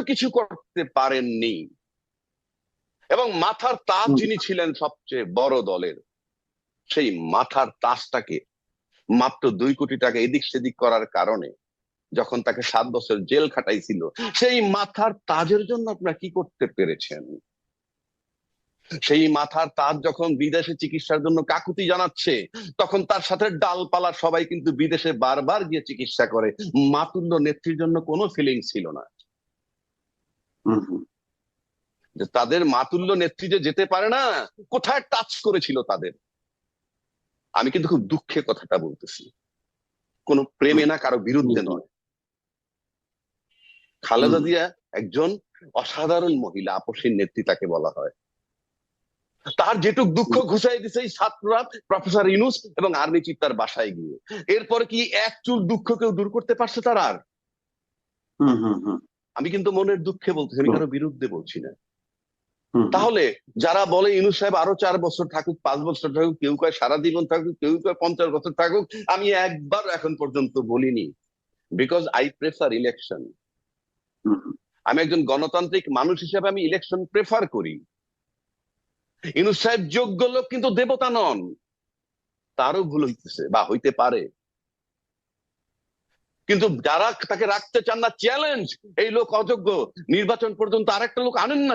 কিছু করতে পারেননি। এবং মাথার তাজ যিনি ছিলেন সবচেয়ে বড় দলের, সেই মাথার তাজটাকে মাত্র 2 কোটি টাকা এদিক সেদিক করার কারণে যখন তাকে 7 বছর জেল খাটাইছিল, সেই মাথার তাজের জন্য আপনারা কি করতে পেরেছেন? সেই মাথার তাজ যখন বিদেশে চিকিৎসার জন্য কাকুতি জানাচ্ছে, তখন তার সাথে ডালপালা সবাই কিন্তু বিদেশে বারবার গিয়ে চিকিৎসা করে। মাতুল্য নেত্রীর জন্য কোনো ফিলিং ছিল না। যে তাদের মাতুল্য নেত্রী যে যেতে পারে না, কোথায় টাচ করেছিল তাদের? আমি কিন্তু খুব দুঃখে কথাটা বলতেছি, কোনো প্রেমে না, কারো বিরুদ্ধে নয়। খালেদা জিয়া একজন অসাধারণ মহিলা, আপসীর নেত্রী তাকে বলা হয়। তার যেটুক দুঃখ ঘুষাই দিছে এই ছাত্ররা, প্রফেসর ইউনূস এবং আর্মি চিফ তার বাসায় গিয়ে। এরপরে কি এক চুল দুঃখ কেউ দূর করতে পারছে তার আর? আমি কিন্তু মনের দুঃখে বলতেছি, আমি কারো বিরুদ্ধে বলছি না। তাহলে যারা বলে ইউনূস সাহেব আরো 4 বছর থাকুক, 5 বছর থাকুক, কেউ কয় সারা জীবন থাকুক, কেউ কয় 50 বছর থাকুক, আমি একবার এখন পর্যন্ত বলিনি, বিকজ আই প্রেফার ইলেকশন। আমি একজন গণতান্ত্রিক মানুষ হিসেবে আমি ইলেকশন প্রেফার করি। ইউনূস সাহেব যোগ্য লোক, কিন্তু দেবতা নন। তারও ভুল হইতেছে বা হইতে পারে, কিন্তু যারা তাকে রাখতে চান না, চ্যালেঞ্জ, এই লোক অযোগ্য, নির্বাচন পর্যন্ত আরেকটা লোক আনেন না।